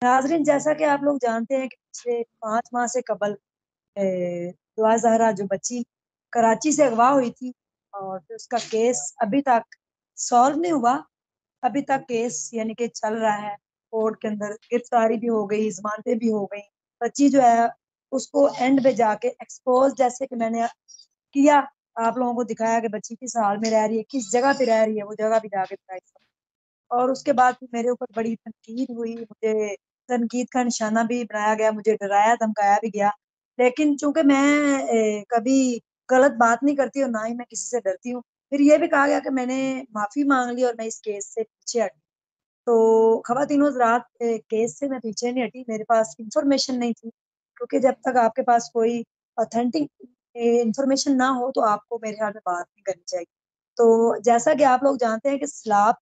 नाजरीन, जैसा कि आप लोग जानते हैं कि पिछले 5 माह से कबल दुआ जहरा जो बच्ची कराची से अगवा हुई थी, और फिर उसका केस अभी तक सॉल्व नहीं हुआ। अभी तक केस यानी कि चल रहा है कोर्ट के अंदर। गिरफ्तारी भी हो गई, जमानतें भी हो गई। बच्ची जो है उसको एंड पे जाके एक्सपोज, जैसे कि मैंने किया, आप लोगों को दिखाया कि बच्ची किस हाल में रह रही है, किस जगह पे रह रही है, वो जगह भी जाके दिखाई। और उसके बाद फिर मेरे ऊपर बड़ी तनकीद हुई, मुझे तनकीद का निशाना भी बनाया गया, मुझे डराया धमकाया भी गया। लेकिन चूंकि मैं कभी गलत बात नहीं करती और ना ही मैं किसी से डरती हूँ, फिर ये भी कहा गया कि मैंने माफी मांग ली और मैं इस केस से पीछे हटी। तो खवातीन हज़रात, केस से मैं पीछे नहीं हटी, मेरे पास इंफॉर्मेशन नहीं थी, क्योंकि जब तक आपके पास कोई ऑथेंटिक इंफॉर्मेशन ना हो तो आपको मेरे ख्याल में बात नहीं करनी चाहिए। तो जैसा कि आप लोग जानते हैं कि सैलाब,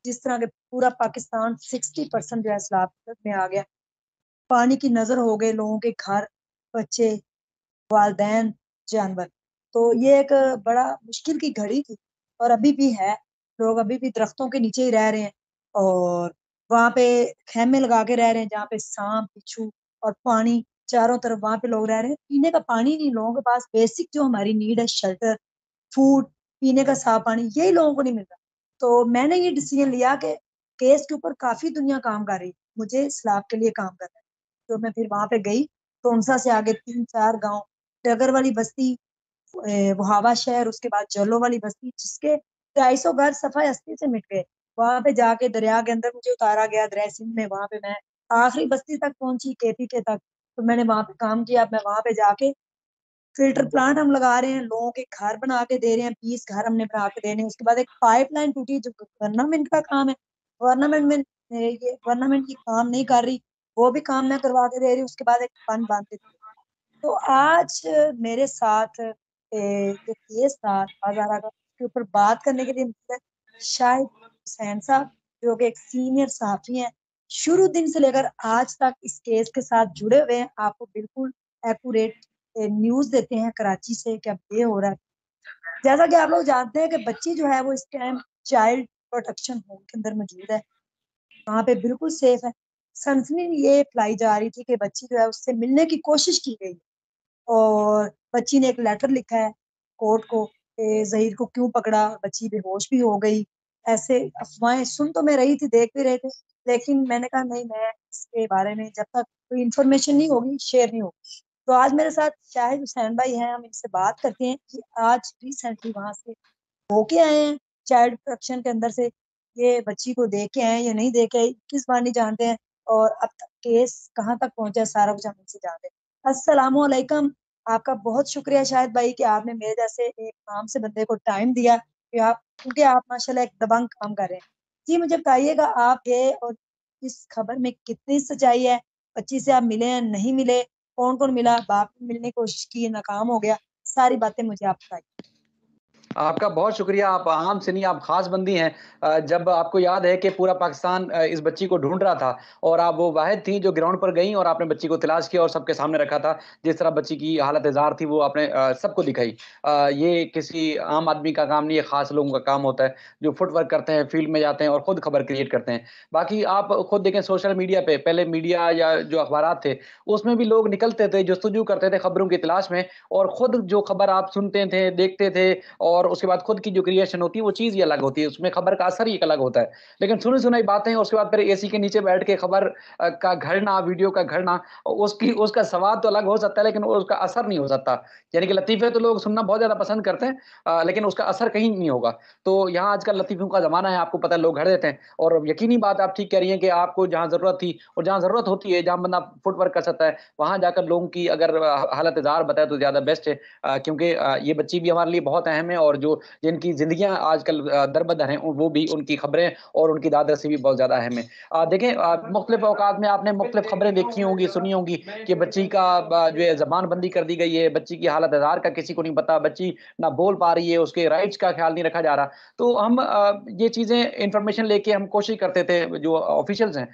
जिस तरह के पूरा पाकिस्तान 60% जो है सैलाब में आ गया, पानी की नजर हो गए लोगों के घर, बच्चे, वालदैन, जानवर। तो ये एक बड़ा मुश्किल की घड़ी थी, और अभी भी है। लोग अभी भी दरख्तों के नीचे ही रह रहे हैं, और वहां पे खेमे लगा के रह रहे हैं, जहाँ पे सांप बिच्छू और पानी चारों तरफ, वहां पे लोग रह रहे हैं। पीने का पानी नहीं लोगों के पास, बेसिक जो हमारी नीड है, शेल्टर, फूड, पीने का साफ पानी, यही लोगों को नहीं मिल रहा। तो मैंने ये डिसीजन लिया कि केस के ऊपर काफी दुनिया काम कर रही है, मुझे सलाब के लिए काम करना है। तो मैं फिर वहां पे गई, टोंसा से आगे 3-4 गांव, डगर वाली बस्ती, वहावा शहर, उसके बाद जलो वाली बस्ती, जिसके 250 घर सफाई हस्ती से मिट गए। वहां पे जाके दरिया के अंदर मुझे उतारा गया, दरिया सिंध में। वहां पे मैं आखिरी बस्ती तक पहुंची, केपी के तक। तो मैंने वहां पे काम किया। मैं वहां पे जाके फिल्टर प्लांट हम लगा रहे हैं, लोगों के घर बना के दे रहे हैं, 20 घर हमने बना के देने हैं। उसके बाद एक पाइपलाइन टूटी, जो गवर्नमेंट का काम है, गवर्नमेंट में ये गवर्नमेंट की काम नहीं कर रही, वो भी काम मैं करवा के दे रही हूँ। उसके बाद एक फंड बांध देती हूँ। तो आज मेरे साथ जो केस था हजारा का, उसके ऊपर बात करने के लिए मुझे शाहिद हुसैन साहब, जो कि एक सीनियर सहाफी हैं, शुरू दिन से लेकर आज तक इस केस के साथ जुड़े हुए हैं, आपको बिल्कुल एक्यूरेट न्यूज देते हैं कराची से कि अब ये हो रहा है। जैसा कि आप लोग जानते हैं कि बच्ची जो है वो इस टाइम चाइल्ड प्रोटेक्शन होम के अंदर मौजूद है, वहां पे बिल्कुल सेफ है। सनसनी ये फैलाई जा रही थी कि बच्ची जो है उससे मिलने की कोशिश की गई, और बच्ची ने एक लेटर लिखा है कोर्ट को कि जहीर को क्यों पकड़ा, बच्ची बेहोश भी हो गई। ऐसे अफवाहें सुन तो मैं रही थी, देख भी रहे थे, लेकिन मैंने कहा नहीं, मैं इसके बारे में जब तक कोई इन्फॉर्मेशन नहीं होगी शेयर नहीं होगी। तो आज मेरे साथ शाहिद हुसैन भाई हैं, हम इनसे बात करते हैं कि आज रिसेंटली वहां से होके आए हैं चाइल्ड प्रोटेक्शन के अंदर से, ये बच्ची को देख के आए हैं या नहीं देख के आए, किस बार नहीं जानते हैं, और अब तक केस कहाँ तक पहुंचा है, सारा कुछ हम इनसे जानते हैं। अस्सलाम वालेकुम। आपका बहुत शुक्रिया शाहिद भाई कि आपने मेरे जैसे एक काम से बंदे को टाइम दिया, कि आप, क्योंकि आप माशाल्लाह एक दबंग काम कर रहे हैं। जी मुझे बताइएगा, आप गए और इस खबर में कितनी सच्चाई है? बच्ची से आप मिले हैं, नहीं मिले? कौन कौन मिला? बाप ने मिलने की कोशिश की, नाकाम हो गया? सारी बातें मुझे आप बताइए। आपका बहुत शुक्रिया। आप आम से नहीं, आप ख़ास बंदी हैं। जब आपको याद है कि पूरा पाकिस्तान इस बच्ची को ढूँढ रहा था और आप वो वाहिद थीं जो ग्राउंड पर गईं और आपने बच्ची को तलाश किया और सबके सामने रखा था। जिस तरह बच्ची की हालत ज़ार थी वो आपने सबको दिखाई। ये किसी आम आदमी का काम नहीं है, ख़ास लोगों का काम होता है जो फुटवर्क करते हैं, फील्ड में जाते हैं और खुद खबर क्रिएट करते हैं। बाकी आप खुद देखें सोशल मीडिया पे, पहले मीडिया या जो अखबारात थे, उसमें भी लोग निकलते थे, जस्तजू करते थे खबरों की तलाश में, और खुद जो खबर आप सुनते थे, देखते थे और उसके बाद खुद की जो क्रिएशन होती है वो चीज़ ही अलग होती है, उसमें खबर का असर ही एक अलग होता है। लेकिन सुनी-सुनाई बातें और उसके बाद फिर एसी के नीचे बैठ के खबर का घड़ना, वीडियो का घड़ना, उसकी उसका स्वाद तो अलग हो सकता है लेकिन वो उसका असर नहीं हो सकता। यानी कि लतीफ़े तो लोग सुनना बहुत ज़्यादा पसंद करते हैं, लेकिन उसका असर कहीं नहीं होगा। तो यहाँ आजकल लतीफ़ों का ज़माना है, आपको पता है लोग घड़ देते हैं, और यकीनी बात आप ठीक कह रही हैं कि आपको जहाँ ज़रूरत थी और जहाँ ज़रूरत होती है, जहाँ बंदा फुटवर्क कर सकता है, वहाँ जाकर लोगों की अगर हालत ज़ार बताए तो ज़्यादा बेस्ट है। क्योंकि ये बच्ची भी हमारे लिए बहुत अहम है, और जो जिनकी ज़िंदगियाँ आजकल दर-बदर हैं, वो भी उनकी खबरें और उनकी दाद-रसी भी बहुत ज़्यादा अहम है। देखें, मुख्तलिफ़ औकात में आपने मुख्तलिफ़ खबरें देखी होंगी, सुनी होंगी कि बच्ची का जो है ज़बान-बंदी कर दी गई है, बच्ची की हालत आज़ार का किसी को नहीं पता, बच्ची ना बोल पा रही है, उसके राइट्स का ख़्याल नहीं रखा जा रहा। तो हम ये चीज़ें इन्फॉर्मेशन लेके हम कोशिश करते थे, जो ऑफ़िशियल्स हैं,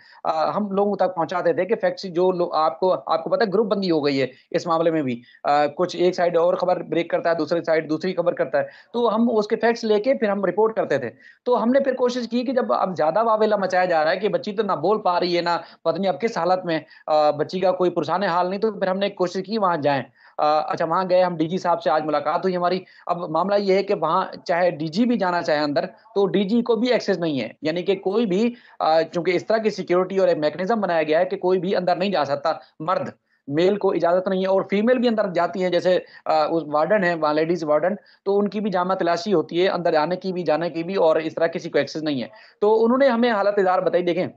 हम लोगों तक पहुँचाते थे कि फैक्ट्स जो लो आपको आपको पता है ग्रुप बंदी हो गई है इस मामले में भी। कुछ एक साइड और खबर ब्रेक करता है, दूसरी साइड दूसरी खबर करता है। तो हम उसके फैक्ट्स लेके फिर हम रिपोर्ट करते थे। तो हमने फिर कोशिश की कि जब अब ज़्यादा वावेला मचाया जा रहा है कि बच्ची तो ना बोल पा रही है, ना पता नहीं अब किस हालत में बच्ची का कोई पुरसाने हाल नहीं, तो फिर हमने कोशिश की वहाँ जाएँ। अच्छा वहाँ गए हम, डीजी साहब से आज मुलाकात हुई हमारी। अब मामला ये है कि वहाँ चाहे डीजी भी जाना चाहे अंदर, तो डीजी को भी एक्सेस नहीं है। यानी कि कोई भी चूँकि इस तरह की सिक्योरिटी और एक मैकेनिज़्म बनाया गया है कि कोई भी अंदर नहीं जा सकता, मर्द। मेल को इजाज़त नहीं है और फीमेल भी अंदर जाती हैं, जैसे उस वार्डन है वहाँ, लेडीज़ वार्डन, तो उनकी भी जामा तलाशी होती है, अंदर आने की भी, जाने की भी, और इस तरह किसी को एक्सेस नहीं है। तो उन्होंने हमें हालत-ए-ज़ार बताई। देखें,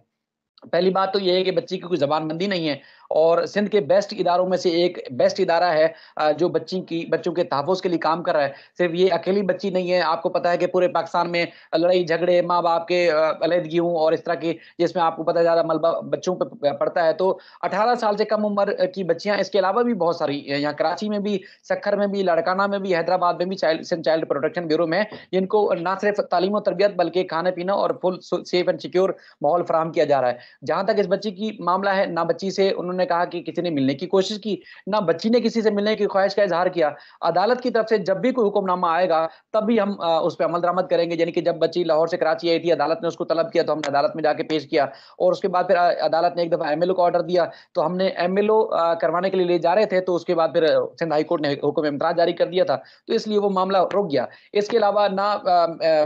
पहली बात तो ये है कि बच्ची की कोई ज़बानबंदी नहीं है, और सिंध के बेस्ट इदारों में से एक बेस्ट इदारा है जो बच्चों के तहफ़्फ़ुज़ के लिए काम कर रहा है। सिर्फ़ ये अकेली बच्ची नहीं है, आपको पता है कि पूरे पाकिस्तान में लड़ाई-झगड़े, माँ-बाप के अलहदगियों और इस तरह की, जिसमें आपको पता है ज़्यादा मलबा बच्चों पे पड़ता है। तो 18 साल से कम उम्र की बच्चियाँ, इसके अलावा भी बहुत सारी यहाँ कराची में भी, सक्खर में भी, लाड़काना में भी, हैदराबाद में भी सिंध चाइल्ड प्रोटेक्शन ब्यूरो में, जिनको ना सिर्फ़ तालीम और तरबियत बल्कि खाना-पीना और फुल सेफ एंड सिक्योर माहौल फराहम किया जा रहा है। जहाँ तक इस बच्ची की मामला है, ना बच्ची से उन्होंने कहा कि किसी ने मिलने की कोशिश की, ना बच्ची ने किसी से मिलने की ख्वाहिश का इज़हार किया। अदालत की तरफ से जब भी कोई हुक्मनामा आएगा, तब भी हम उस पे अमल दरामद करेंगे। यानी कि जब बच्ची लाहौर से कराची आई थी, अदालत ने उसको तलब किया, तो हमने अदालत में जाके पेश किया, और उसके बाद फिर अदालत ने एक दफ़ा एमएलओ का ऑर्डर दिया, तो हमने एमएलओ करवाने के लिए ले जा रहे थे, तो उसके बाद फिर सिंध हाई कोर्ट ने हुक्म इम्तियाज़ जारी कर दिया था, तो इसलिए वो मामला रुक गया। इसके अलावा ना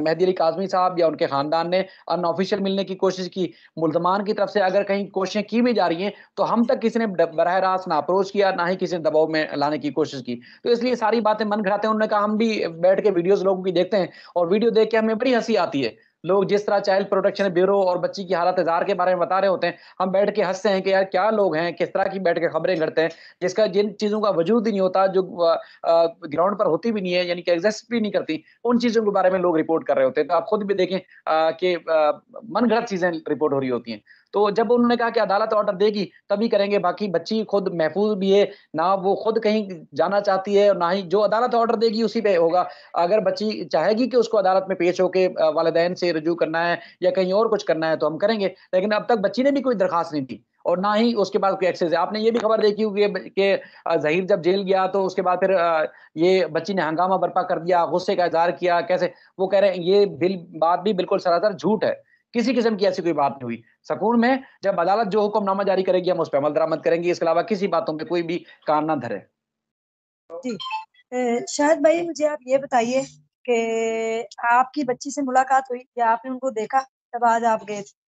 मेहदी अली काज़मी साहब या उनके खानदान ने अनऑफिशियल मिलने की कोशिश की। मुल्ज़मान की तरफ से अगर कहीं कोशिशें की भी जा रही हैं, तो हम तक किसी ने बराह रास्त ना अप्रोच किया, ना ही किसी ने दबाव में लाने की कोशिश की। तो इसलिए सारी बातें मन घड़ाते हैं। उन्होंने कहा हम भी बैठ के वीडियोज़ लोगों की देखते हैं, और वीडियो देख के हमें बड़ी हँसी आती है। लोग जिस तरह चाइल्ड प्रोटेक्शन ब्यूरो और बच्ची की हालत-ए-ज़ार के बारे में बता रहे होते हैं, हम बैठ के हँसते हैं कि यार क्या लोग हैं, किस तरह की बैठ के खबरें करते हैं, जिन चीज़ों का वजूद ही नहीं होता, जो ग्राउंड पर होती भी नहीं है, यानी कि एग्ज़िस्ट भी नहीं करती, उन चीज़ों के बारे में लोग रिपोर्ट कर रहे होते हैं। तो आप खुद भी देखें कि मनगढ़ंत चीज़ें रिपोर्ट हो रही होती हैं। तो जब उन्होंने कहा कि अदालत ऑर्डर देगी, तभी करेंगे, बाकी बच्ची खुद महफूज़ भी है, ना वो खुद कहीं जाना चाहती है, और ना ही जो अदालत ऑर्डर देगी उसी पे होगा। अगर बच्ची चाहेगी कि उसको अदालत में पेश होके वालिदैन से रुजू करना है या कहीं और कुछ करना है, तो हम करेंगे। लेकिन अब तक बच्ची ने भी कोई दरख़्वास्त नहीं दी, और ना ही उसके बाद कोई एक्सेस है। आपने ये भी खबर देखी होगी कि ज़हीर जब जेल गया, तो उसके बाद फिर ये बच्ची ने हंगामा बर्पा कर दिया, गुस्से का इज़हार किया, कैसे वो कह रहे हैं ये बात भी बिल्कुल सरासर झूठ है। किसी किस्म की ऐसी कोई बात नहीं हुई। सकून में जब अदालत जो हुक्मनामा जारी करेगी, हम उस पे अमल दरामद करेंगे, इसके अलावा किसी बातों पे कोई भी कान ना धरे। जी। शाहिद भाई, मुझे आप ये बताइए कि आपकी बच्ची से मुलाकात हुई या आपने उनको देखा जब आज आप गए थे?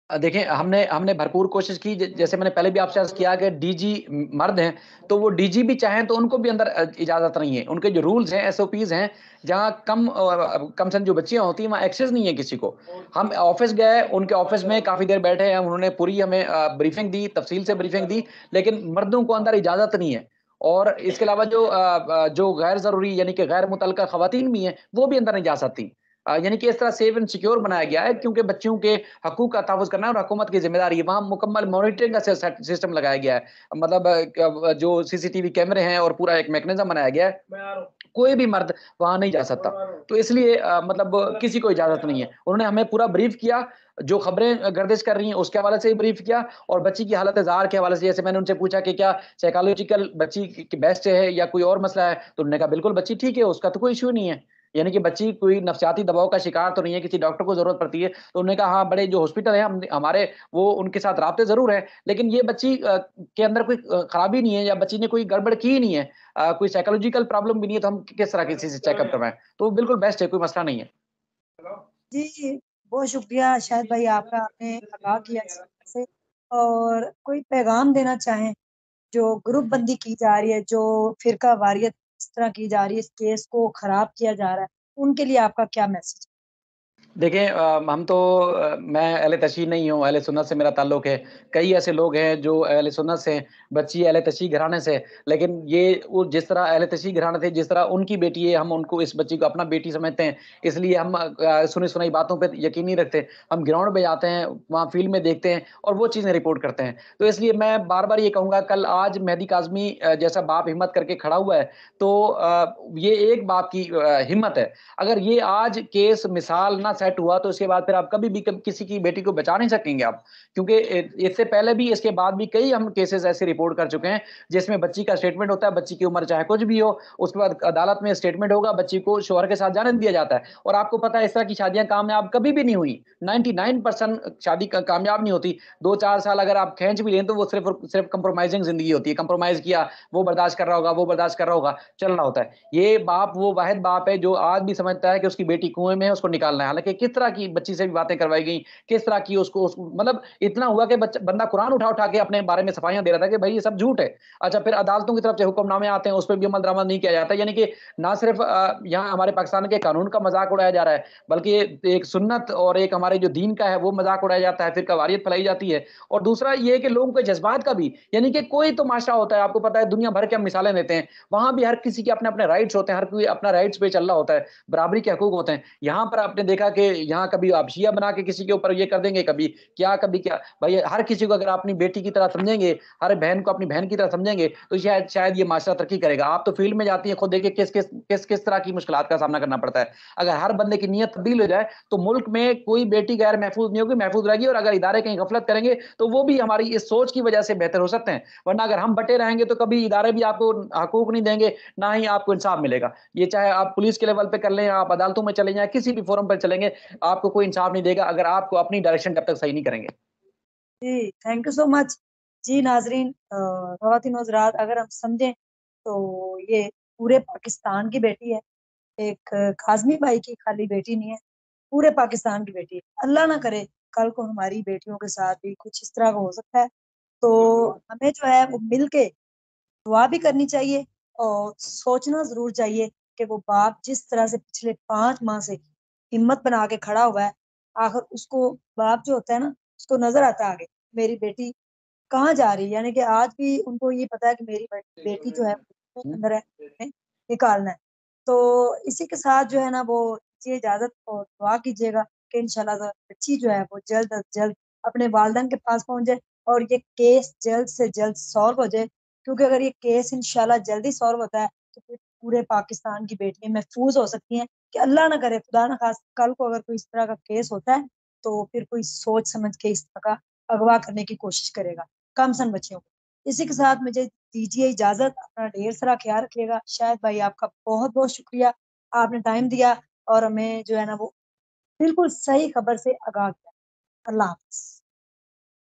देखिए, हमने हमने भरपूर कोशिश की, जैसे मैंने पहले भी आपसे अर्ज़ किया कि डीजी मर्द हैं, तो वो डीजी भी चाहें तो उनको भी अंदर इजाज़त नहीं है। उनके जो रूल्स हैं, एसओपीज़ हैं, जहाँ कम सन जो बच्चियाँ होती हैं, वहाँ एक्सेस नहीं है किसी को। हम ऑफ़िस गए, उनके ऑफ़िस में काफ़ी देर बैठे हैं, उन्होंने पूरी हमें ब्रीफ़िंग दी, तफ़सील से ब्रीफ़िंग दी, लेकिन मर्दों को अंदर इजाज़त नहीं है। और इसके अलावा जो गैर ज़रूरी, यानी कि गैर मुतल्लका ख़वातीन भी हैं, वो भी अंदर नहीं जा सकती। यानी कि इस तरह सेफ एंड सिक्योर बनाया गया है, क्योंकि बच्चियों के हकूक का तहफ़्फ़ुज़ करना और हुकूमत की ज़िम्मेदारी है। वहाँ मुकम्मल मॉनिटरिंग का सिस्टम लगाया गया है। मतलब जो सीसीटीवी कैमरे हैं और पूरा एक मैकेनिज़्म बनाया गया है। कोई भी मर्द वहाँ नहीं जा सकता। तो इसलिए मतलब किसी को इजाज़त नहीं है। उन्होंने हमें पूरा ब्रीफ़ किया, जो खबरें गर्दिश कर रही हैं उसके हवाले से भी ब्रीफ़ किया, और बच्ची की हालत-ए-ज़ार के हवाले से, जैसे मैंने उनसे पूछा कि क्या साइकोलॉजिकल बच्ची की बेस्ट है या कोई और मसला है? तो उन्होंने कहा बिल्कुल बच्ची ठीक है, उसका तो कोई इश्यू नहीं है। यानी कि बच्ची कोई नफ़सियाती दबाव का शिकार तो नहीं है, किसी डॉक्टर को ज़रूरत पड़ती है। तो उन्होंने कहा हाँ, बड़े जो हॉस्पिटल हैं हमारे, वो उनके साथ राब्ते ज़रूर हैं, लेकिन ये बच्ची के अंदर कोई खराबी नहीं है, या बच्ची ने कोई गड़बड़ की ही नहीं है। कोई साइकोलॉजिकल प्रॉब्लम भी नहीं है, तो हम किस तरह किसी से चेकअप करवाएँ? तो बिल्कुल बेस्ट है, कोई मसला नहीं है। जी, बहुत शुक्रिया शाहिद भाई आपका, आपने आगाह किया इस बात से। और कोई पैगाम देना चाहें, जो ग्रुप बंदी की जा रही है, जो फ़िरका वारियत इस तरह की जा रही है, इस केस को ख़राब किया जा रहा है, उनके लिए आपका क्या मैसेज? देखिए हम तो मैं अहले तशय्युह नहीं हूँ, अहले सुन्नत से मेरा ताल्लुक है। कई ऐसे लोग हैं जो अहले सुन्नत से हैं, बच्ची अहले तशय्युह घराने से है। लेकिन ये वो जिस तरह अहले तशय्युह घराने थे, जिस तरह उनकी बेटी है, हम उनको, इस बच्ची को अपना बेटी समझते हैं। इसलिए हम सुनी-सुनाई बातों पे यकीन नहीं रखते। हम ग्राउंड पे जाते हैं, वहाँ फ़ील्ड में देखते हैं और वो चीज़ें रिपोर्ट करते हैं। तो इसलिए मैं बार-बार ये कहूँगा, कल आज मेहदी काज़मी जैसा बाप हिम्मत करके खड़ा हुआ है, तो ये एक बाप की हिम्मत है। अगर ये आज केस मिसाल ना सेट हुआ तो उसके बाद फिर आप कभी भी किसी की बेटी को बचा नहीं सकेंगे आप, क्योंकि इससे पहले भी इसके बाद भी कई हम केसेस ऐसे रिपोर्ट कर चुके हैं जिसमें बच्ची का स्टेटमेंट होता है, बच्ची की उम्र चाहे कुछ भी हो, उसके बाद अदालत में स्टेटमेंट होगा, बच्ची को शौहर के साथ जाने दिया जाता है। और आपको पता है इस तरह की शादियां कामयाब कभी भी नहीं हुई, 99% शादी कामयाब नहीं होती। 2-4 साल अगर आप खींच भी लें तो वो सिर्फ सिर्फ कंप्रोमाइजिंग जिंदगी होती है, कंप्रोमाइज किया, वो बर्दाश्त कर रहा होगा, वो बर्दाश्त कर रहा होगा, चलना होता है। ये बाप वो वाहिद बाप है जो आज भी समझता है कि उसकी बेटी कुएं में है, उसको निकालना है। हालांकि किस तरह की बच्ची से भी बातें करवाई गई, किस तरह की उसको मतलब इतना हुआ कि बंदा कुरान उठा उठा के अपने बारे में सफाइयां दे रहा था कि भाई ये सब झूठ है। अच्छा, फिर अदालतों की तरफ से हुक्मनामे आते हैं, उस पर भी अमल दरामद नहीं किया जाता। यानी कि ना सिर्फ यहाँ हमारे पाकिस्तान के कानून का मजाक उड़ाया जा रहा है, बल्कि एक सुन्नत और एक हमारे जो दीन का है वो मजाक उड़ाया जाता है, फिर कवारियत फैलाई जाती है। और दूसरा ये है कि लोगों के जज्बात का भी, यानी कि कोई तो माशरा होता है, आपको पता है दुनिया भर के हम मिसालें देते हैं, वहां भी हर किसी के अपने अपने राइट्स होते हैं, हर कोई अपना राइट्स पे चल रहा होता है, बराबरी के हकूक होते हैं। यहाँ पर आपने देखा कि यहाँ कभी आप शिया बना के किसी के ऊपर ये कर देंगे, कभी क्या। भाई हर किसी को अगर आप अपनी बेटी की तरह समझेंगे, हर बहन को अपनी बहन की तरह समझेंगे, तो शायद शायद ये माशरा तरक्की करेगा। आप तो फील्ड में जाती है, खुद देखिए किस तरह की मुश्किलात का सामना करना पड़ता है। अगर हर बंदे की नीयत तब्दील हो जाए तो मुल्क में कोई बेटी गैर महफूज नहीं होगी, महफूज रहेगी। और अगर इदारे कहीं गफलत करेंगे तो वो भी हमारी इस सोच की वजह से बेहतर हो सकते हैं, वरना अगर हम बटे रहेंगे तो कभी इदारे भी आपको हकूक नहीं देंगे, ना ही आपको इंसाफ मिलेगा। ये चाहे आप पुलिस के लेवल पे कर लें, आप अदालतों में चले जाएं, किसी भी फोरम पर चलेंगे, आपको कोई इंसाफ नहीं देगा अगर आपको अपनी डायरेक्शन जब तक सही नहीं करेंगे। जी, थैंक यू सो मच। जी नाजरीन, ख़वातीन हज़रात, अगर हम समझें तो ये पूरे पाकिस्तान की बेटी है। एक काज़मी भाई की खाली बेटी नहीं है, पूरे पाकिस्तान की बेटी है। अल्लाह ना करे कल को हमारी बेटियों के साथ भी कुछ इस तरह का हो सकता है। तो हमें जो है वो मिल के दुआ भी करनी चाहिए और सोचना ज़रूर चाहिए कि वो बाप जिस तरह से पिछले 5 माह से हिम्मत बना के खड़ा हुआ है, आखिर उसको बाप जो होता है ना, उसको नज़र आता है आगे, मेरी बेटी कहाँ जा रही है। यानी कि आज भी उनको ये पता है कि मेरी बेटी जो है वो अंदर है, हमें निकालना है। तो इसी के साथ जो है ना वो दीजिए इजाज़त और दुआ कीजिएगा कि इंशाल्लाह बच्ची जो है वो जल्द अज़ जल्द अपने वालिदैन के पास पहुँच जाए और ये केस जल्द से जल्द सॉल्व हो जाए। क्योंकि अगर ये केस इंशाल्लाह जल्दी सॉल्व होता है तो फिर पूरे पाकिस्तान की बेटियाँ महफूज हो सकती हैं। कि अल्लाह ना करे, खुदा ना खास्ता, कल को अगर कोई इस तरह का केस होता है तो फिर कोई सोच समझ के इस तरह का अगवा करने की कोशिश करेगा कम सन बच्चियों को। इसी के साथ मुझे दीजिए इजाजत, अपना ढेर सारा ख्याल रखिएगा। शायद भाई आपका बहुत बहुत शुक्रिया, आपने टाइम दिया और हमें जो है ना वो बिल्कुल सही खबर से आगाह किया। अल्लाह हाफिज।